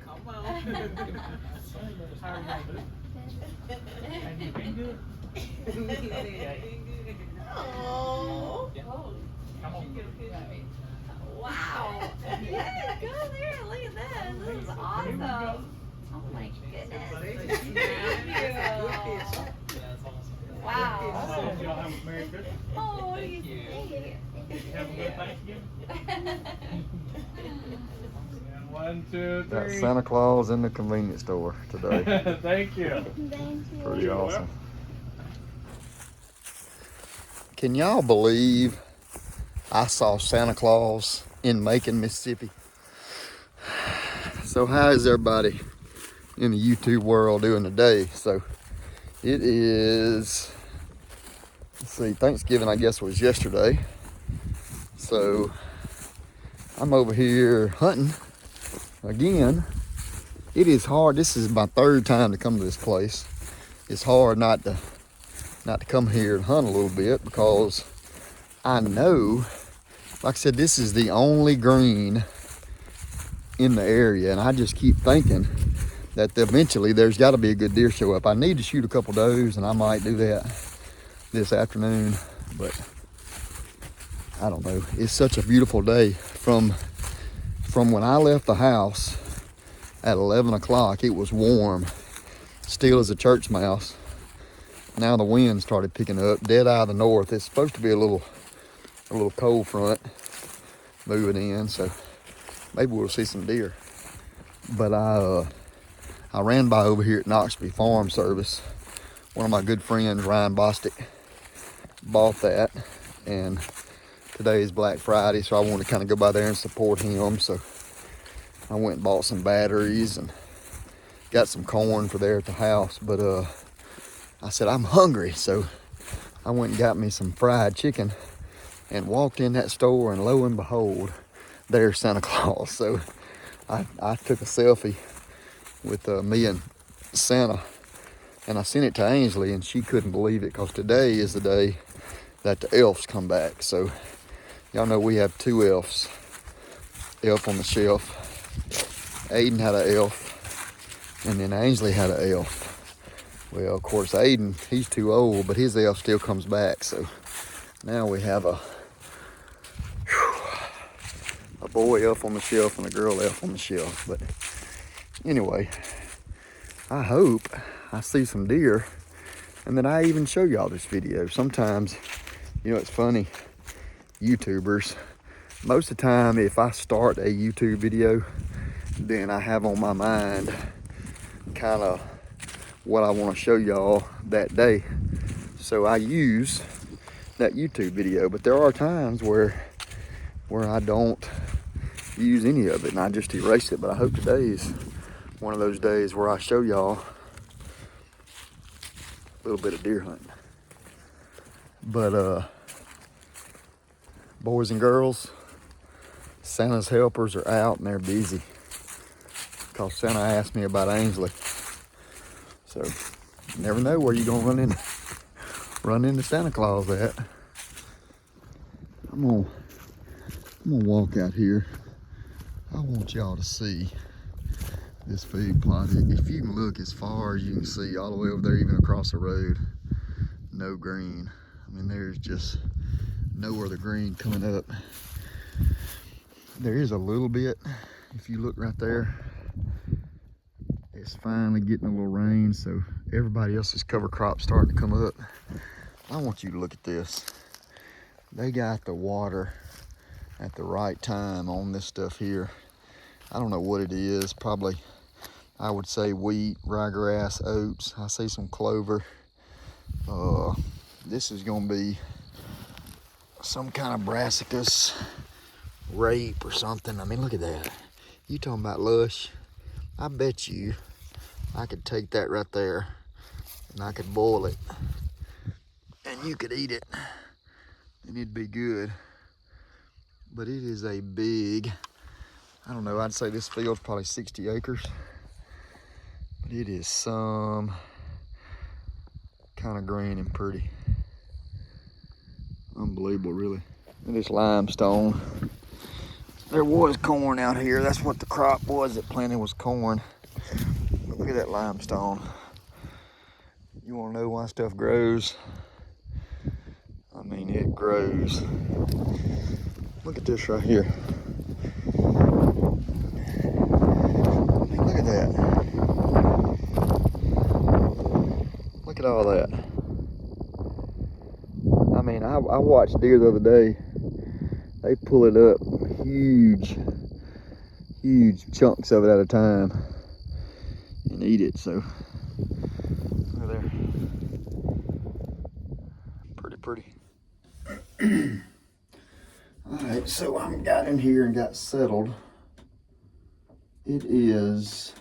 Come on. How are you doing? Have you been good? Oh. Come on. Wow. Yeah, go there. Look at that. This is awesome. Oh my goodness. Wow. So, y'all have a Merry Christmas. Oh, what do you think? Did you have a good Thanksgiving? And 1, 2, 3. Got Santa Claus in the convenience store today. Thank you. Pretty awesome. Can y'all believe I saw Santa Claus in Macon, Mississippi? So how is everybody in the YouTube world doing today? So it is, let's see, Thanksgiving I guess was yesterday. So I'm over here hunting again. It is hard. This is my third time to come to this place. It's hard not to come here and hunt a little bit because I know, like I said, this is the only green in the area, and I just keep thinking that eventually there's got to be a good deer show up. I need to shoot a couple does, and I might do that this afternoon, but I don't know. It's such a beautiful day. From when I left the house at 11 o'clock, it was warm, still as a church mouse. Now the wind started picking up, dead out of the north. It's supposed to be a little cold front moving in, so maybe we'll see some deer. But I ran by over here at Noxby Farm Service. One of my good friends, Ryan Bostic, bought that, and today is Black Friday, so I wanted to kind of go by there and support him. So I went and bought some batteries and got some corn for there at the house. But I said, I'm hungry, so I went and got me some fried chicken and walked in that store, and lo and behold, there's Santa Claus. So I took a selfie with me and Santa, and I sent it to Ainsley, and she couldn't believe it because today is the day that the elves come back. So y'all know we have two elves. Elf on the Shelf. Aiden had an elf, and then Ainsley had an elf. Well, of course, Aiden, he's too old, but his elf still comes back. So now we have a boy elf on the shelf and a girl elf on the shelf. But anyway, I hope I see some deer and that I even show y'all this video. Sometimes, you know, it's funny, YouTubers, most of the time if I start a YouTube video, then I have on my mind kind of what I want to show y'all that day. So I use that YouTube video, but there are times where I don't use any of it and I just erase it. But I hope today is one of those days where I show y'all a little bit of deer hunting. But boys and girls, Santa's helpers are out and they're busy because Santa asked me about Ainsley. So you never know where you're gonna run into Santa Claus at. I'm gonna walk out here. I want y'all to see this food plot. If you can look as far as you can see all the way over there, even across the road, no green. I mean, there's just no other green coming up. There is a little bit, if you look right there. It's finally getting a little rain, so everybody else's cover crop's starting to come up. I want you to look at this. They got the water at the right time on this stuff here. I don't know what it is. Probably, I would say wheat, ryegrass, oats. I see some clover. This is gonna be some kind of brassicas, rape or something. I mean, look at that. You talking about lush? I bet you I could take that right there and I could boil it and you could eat it and it'd be good. But it is a big, I don't know, I'd say this field's probably 60 acres. But it is some kind of green and pretty. Unbelievable, really. And this limestone. there was corn out here. That's what the crop was that planted, was corn. But look at that limestone. You wanna know why stuff grows? I mean, it grows. Look at this right here. I mean, look at that. Look at all that. I mean, I watched deer the other day. They pull it up huge chunks of it at a time and eat it. So look there. Pretty. All right, so I got in here and got settled. It is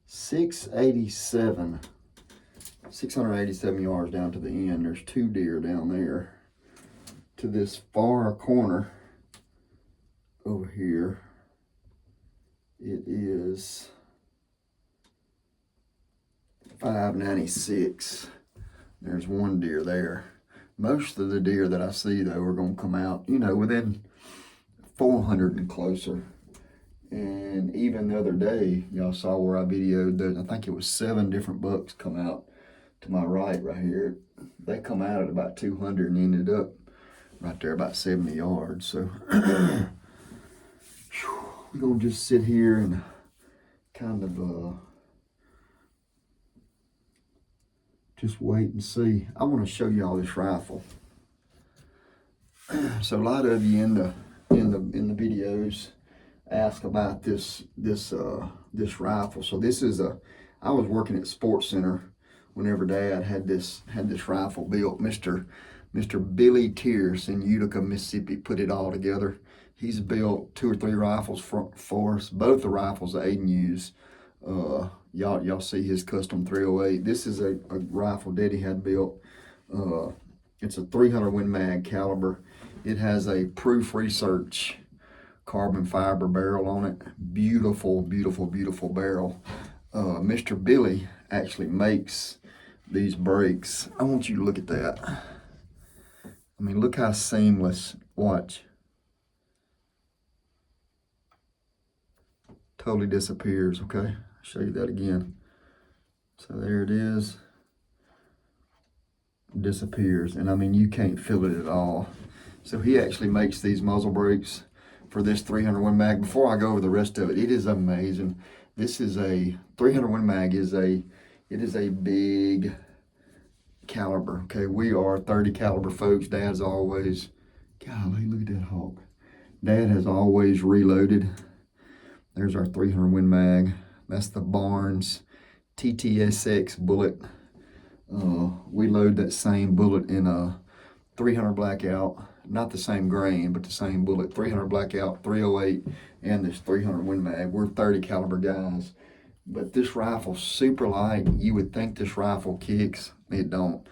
687 yards down to the end. There's 2 deer down there. To this far corner over here, it is 596. There's 1 deer there. Most of the deer that I see, though, are going to come out, you know, within 400 and closer. And even the other day, y'all saw where I videoed that, I think it was 7 different bucks come out to my right here. They come out at about 200 and ended up right there about 70 yards. So we're going to just sit here and kind of just wait and see. I want to show y'all this rifle. So a lot of you in the videos ask about this rifle. So this is I was working at Sports Center whenever Dad had this rifle built. Mr. Billy Tierce in Utica, Mississippi put it all together. He's built 2 or 3 rifles for us. Both the rifles that Aiden used. Y'all see his custom 308. This is a rifle Daddy had built. It's a 300 Win Mag caliber. It has a Proof Research carbon fiber barrel on it. Beautiful barrel. Mr. Billy actually makes these brakes. I want you to look at that. I mean, look how seamless. Watch. Totally disappears, okay? I'll show you that again. So there it is. Disappears. And I mean, you can't feel it at all. So he actually makes these muzzle brakes for this 300 Win Mag. Before I go over the rest of it, it is amazing. This is a 300 Win Mag it is a big caliber. Okay, we are 30 caliber folks. Dad's always, golly, look at that hawk. Dad has always reloaded. There's our 300 Win Mag. That's the Barnes TTSX bullet. We load that same bullet in a 300 Blackout. Not the same grain, but the same bullet. 300 Blackout, 308, and this 300 Win Mag. We're 30 caliber guys. But this rifle's super light. You would think this rifle kicks. It don't.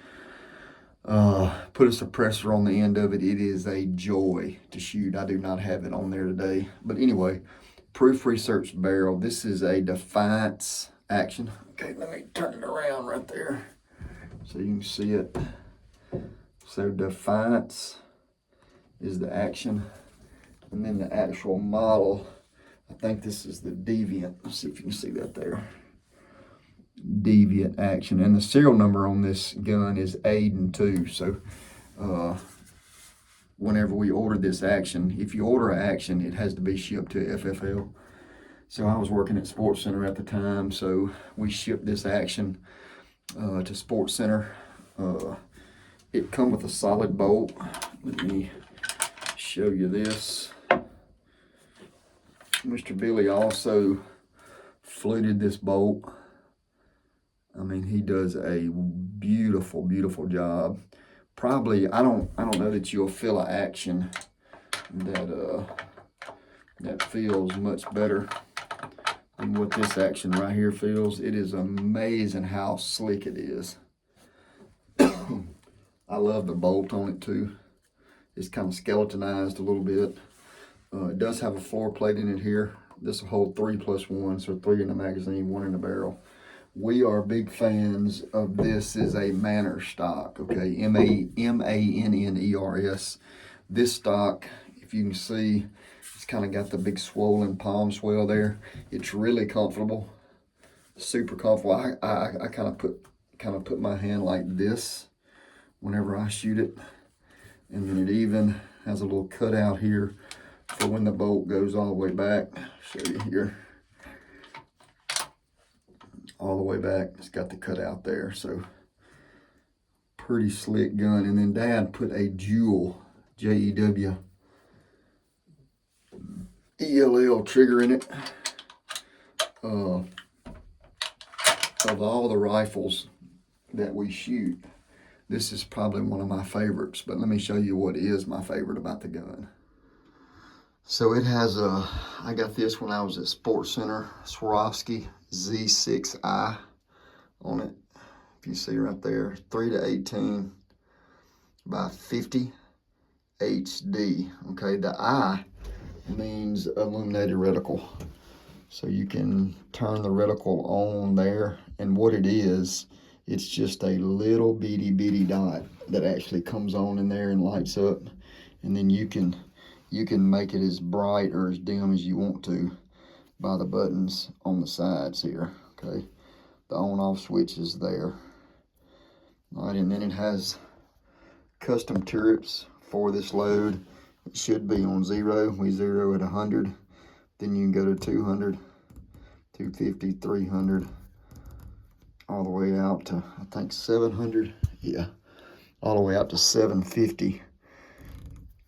Put a suppressor on the end of it. It is a joy to shoot. I do not have it on there today. But anyway, Proof Research barrel. This is a Defiance action. Okay, let me turn it around right there so you can see it. So Defiance is the action. And then the actual model, I think this is the Deviant. Let's see if you can see that there. Deviant action. And the serial number on this gun is Aiden 2. So whenever we order this action, if you order an action, it has to be shipped to FFL. So I was working at Sports Center at the time, so we shipped this action to Sports Center. It come with a solid bolt. Let me show you this. Mr. Billy also fluted this bolt. I mean, he does a beautiful job. Probably, I don't know that you'll feel an action that feels much better than what this action right here feels. It is amazing how slick it is. I love the bolt on it too. It's kind of skeletonized a little bit. It does have a floor plate in it here. This will hold 3+1, so 3 in the magazine, 1 in the barrel. We are big fans of this. Is a Manner stock, okay? M-A-N-N-E-R-S. This stock, if you can see, it's It's kind of got the big swollen palm swell there. It's really comfortable, super comfortable. I kind of put my hand like this whenever I shoot it, and then it even has a little cutout here for when the bolt goes all the way back. Show you here, all the way back. It's got the cutout there, so pretty slick gun. And then Dad put a Jewel, J-E-W, ELL trigger in it. Of all the rifles that we shoot, this is probably one of my favorites, but let me show you what is my favorite about the gun. So it has I got this when I was at Sports Center, Swarovski Z6i on it. If you see right there, 3-18 by 50 HD. Okay, the I means illuminated reticle. So you can turn the reticle on there, and what it is, it's just a little bitty dot that actually comes on in there and lights up, and then you can make it as bright or as dim as you want to by the buttons on the sides here. Okay, the on-off switch is there. All right, and then it has custom turrets for this load. It should be on 0. We zero at 100. Then you can go to 200, 250, 300, all the way out to, I think, 700. Yeah, all the way out to 750.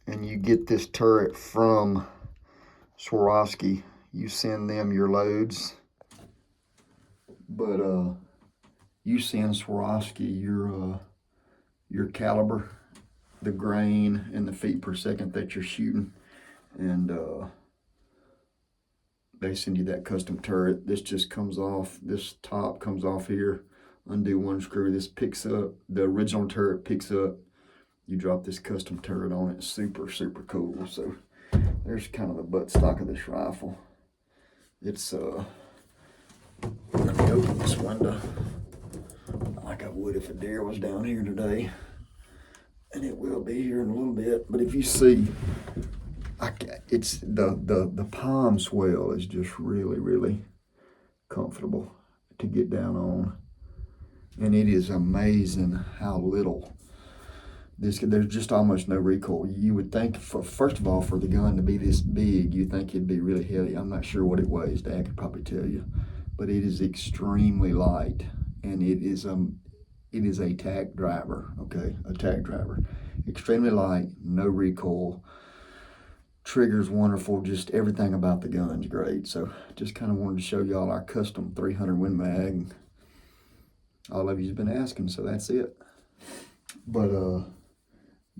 And you get this turret from Swarovski. You send them your loads, but you send Swarovski your caliber, the grain, and the feet per second that you're shooting, and they send you that custom turret. This just comes off, this top comes off here, undo one screw, this picks up, the original turret picks up, you drop this custom turret on it. Super cool. So there's kind of the butt stock of this rifle. It's let me open this window like I would if a deer was down here today, and it will be here in a little bit. But if you see, it's the palm swell is just really comfortable to get down on, and it is amazing how little there's just almost no recoil. You would think, first of all, for the gun to be this big, you think it'd be really heavy. I'm not sure what it weighs. Dad could probably tell you, but it is extremely light, and it is a tack driver. Okay, a tack driver, extremely light, no recoil. Trigger's wonderful. Just everything about the gun's great. So just kind of wanted to show y'all our custom 300 Win Mag. All of you's been asking, so that's it. But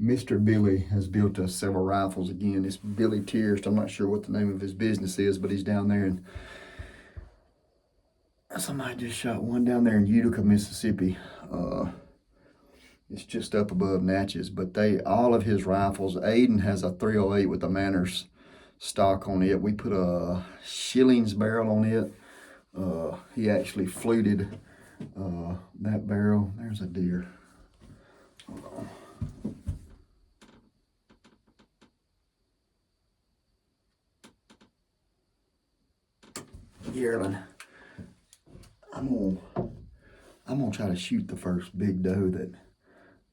Mr. Billy has built us several rifles. Again, it's Billy Tierst. I'm not sure what the name of his business is, but he's down there, and somebody just shot one down there in Utica, Mississippi. It's just up above Natchez, but all of his rifles, Aiden has a 308 with the Manners stock on it. We put a Schillings barrel on it. He actually fluted that barrel. There's a deer. Hold on. Yearling. I'm gonna try to shoot the first big doe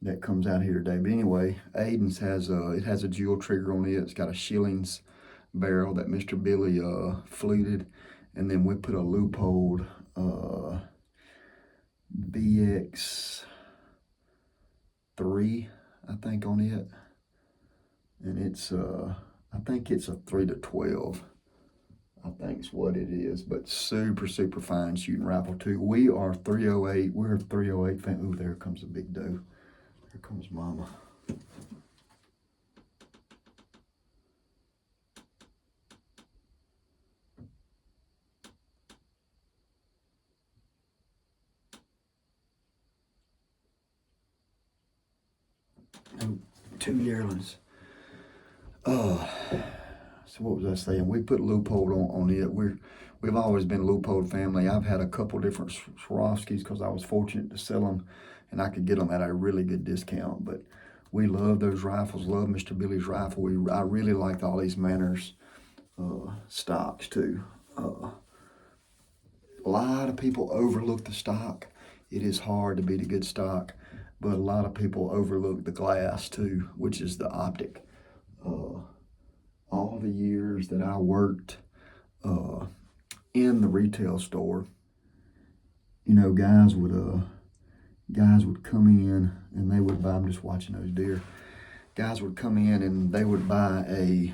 that comes out here today. But anyway, Aiden's has it has a jewel trigger on it. It's got a Schillings barrel that Mr. Billy fluted, and then we put a Leupold BX3, I think, on it, and it's I think it's a 3-12. I think is what it is, but super fine shooting rifle too. We are 308. We're a 308 fan. Ooh, there comes a big doe. Here comes Mama. Oh, 2 yearlings. So what was I saying? We put Leupold on it. We've always been a Leupold family. I've had a couple different Swarovskis because I was fortunate to sell them, and I could get them at a really good discount. But we love those rifles. Love Mr. Billy's rifle. I really liked all these Manners stocks too. A lot of people overlook the stock. It is hard to beat a good stock, but a lot of people overlook the glass too, which is the optic. All the years that I worked in the retail store, you know, guys would come in and they would buy. I'm just watching those deer. Guys would come in and they would buy a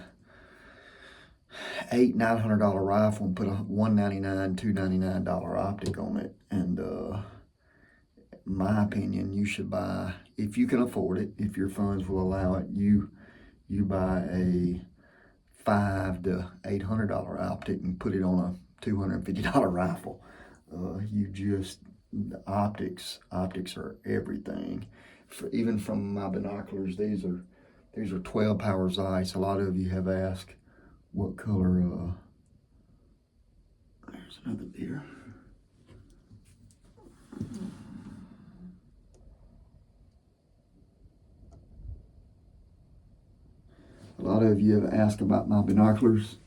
$800-900 rifle and put a $199, $299 optic on it. And my opinion, you should buy, if you can afford it, if your funds will allow it, you buy a $500 to $800 optic and put it on a $250 rifle. The optics are everything. Even from my binoculars, these are 12 power Zeiss. A lot of you have asked what color. There's another deer. A lot of you have asked about my binoculars.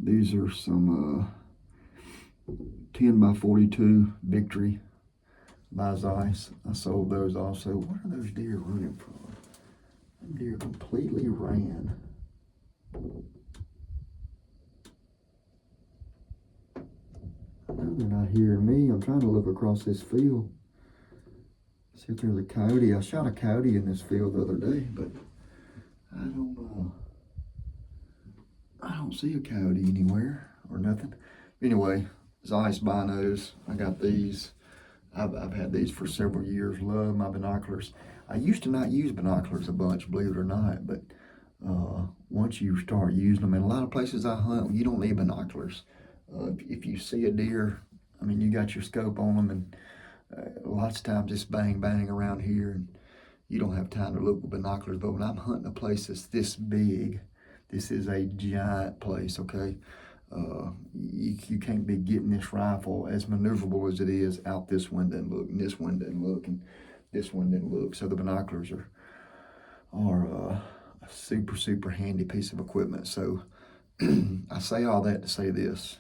These are some 10x42 Victory by Zeiss. I sold those also. What are those deer running from? Them deer completely ran. I know they're not hearing me. I'm trying to look across this field. See if there's a coyote. I shot a coyote in this field the other day, but I don't see a coyote anywhere or nothing. Anyway, Zeiss binos. I got these. I've had these for several years. Love my binoculars. I used to not use binoculars a bunch, believe it or not, but once you start using them, in a lot of places I hunt, you don't need binoculars. If you see a deer, I mean, you got your scope on them, and lots of times it's bang around here, and you don't have time to look with binoculars. But when I'm hunting a place that's this big, this is a giant place, okay? You can't be getting this rifle, as maneuverable as it is, out this window and look, and this window and look, and this window and look. So the binoculars are a super handy piece of equipment. So I say all that to say this.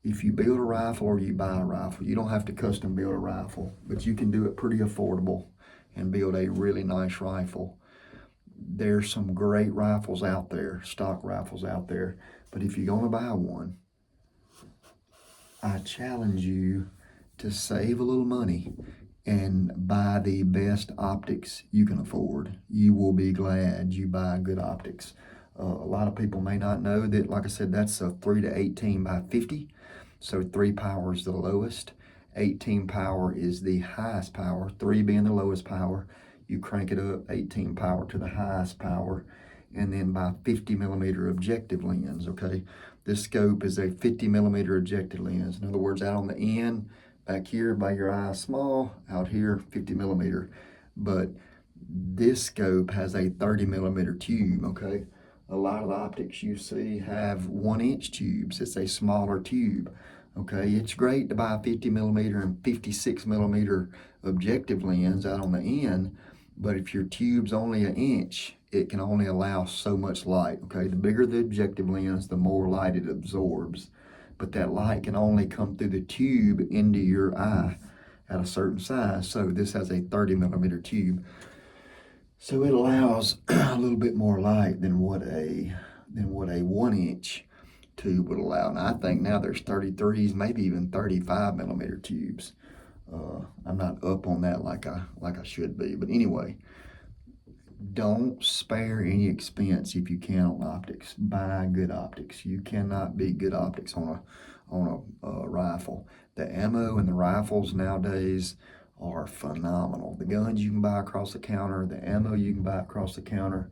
If you build a rifle or you buy a rifle, you don't have to custom build a rifle, but you can do it pretty affordable and build a really nice rifle. There's some great rifles out there, stock rifles out there, but if you're gonna buy one, I challenge you to save a little money and buy the best optics you can afford. You will be glad you buy good optics. A lot of people may not know that, like I said, that's a 3 to 18 by 50. So 3 power is the lowest, 18 power is the highest power, 3 being the lowest power. You crank it up, 18 power to the highest power, and then by 50 millimeter objective lens, okay? This scope is a 50 millimeter objective lens. In other words, out on the end, back here by your eye small, out here 50 millimeter. But this scope has a 30 millimeter tube, okay? A lot of the optics you see have 1-inch tubes. It's a smaller tube, okay? It's great to buy a 50 millimeter and 56 millimeter objective lens out on the end, but if your tube's only 1 inch, it can only allow so much light, okay? The bigger the objective lens, the more light it absorbs, but that light can only come through the tube into your eye at a certain size. So this has a 30 millimeter tube. So it allows a little bit more light than what a 1-inch tube would allow. And I think now there's 33s, maybe even 35 millimeter tubes. I'm not up on that like I should be. But anyway, don't spare any expense if you can on optics. Buy good optics. You cannot beat good optics on a rifle. The ammo in the rifles nowadays are phenomenal. The guns you can buy across the counter, the ammo you can buy across the counter,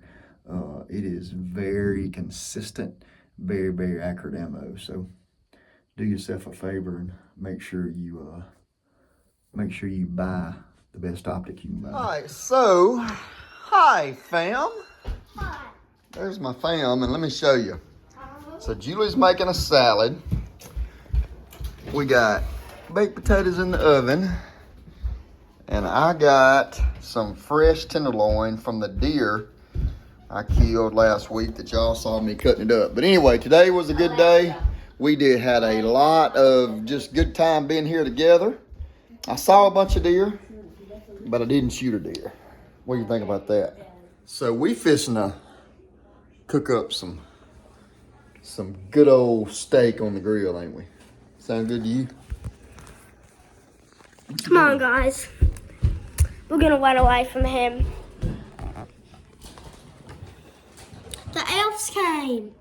it is very consistent, very accurate ammo. So do yourself a favor and make sure you buy the best optic you can buy. All right, so hi fam. Hi. There's my fam, and let me show you. So Julie's making a salad. We got baked potatoes in the oven. And I got some fresh tenderloin from the deer I killed last week that y'all saw me cutting it up. But anyway, today was a good day. We had a lot of just good time being here together. I saw a bunch of deer, but I didn't shoot a deer. What do you think about that? So we fixing to cook up some good old steak on the grill, ain't we? Sound good to you? Come on, guys. We're gonna run away from him. The elves came.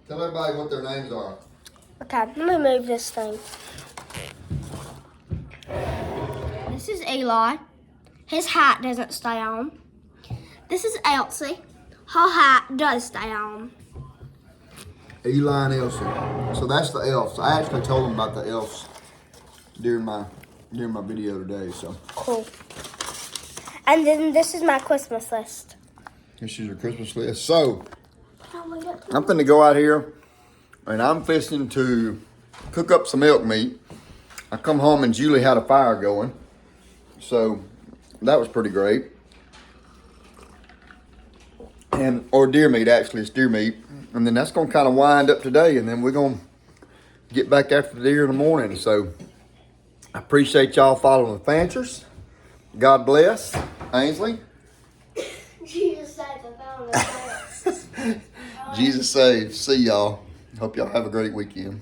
Tell everybody what their names are. Okay, let me move this thing. This is Eli. His hat doesn't stay on. This is Elsie. Her hat does stay on. Eli and Elsie. So that's the elves. I actually told them about the elves during my video today. So Cool. And then this is my Christmas list. this is your Christmas list. So I'm finna go out here and I'm fixing to cook up some elk meat. I come home and Julie had a fire going. So that was pretty great. Or deer meat, actually, it's deer meat. And then that's gonna kind of wind up today, and then we're gonna get back after the deer in the morning. So I appreciate y'all following the Fanchers. God bless. Ainsley. Jesus saves. I found it. Jesus saves. See y'all. Hope y'all have a great weekend.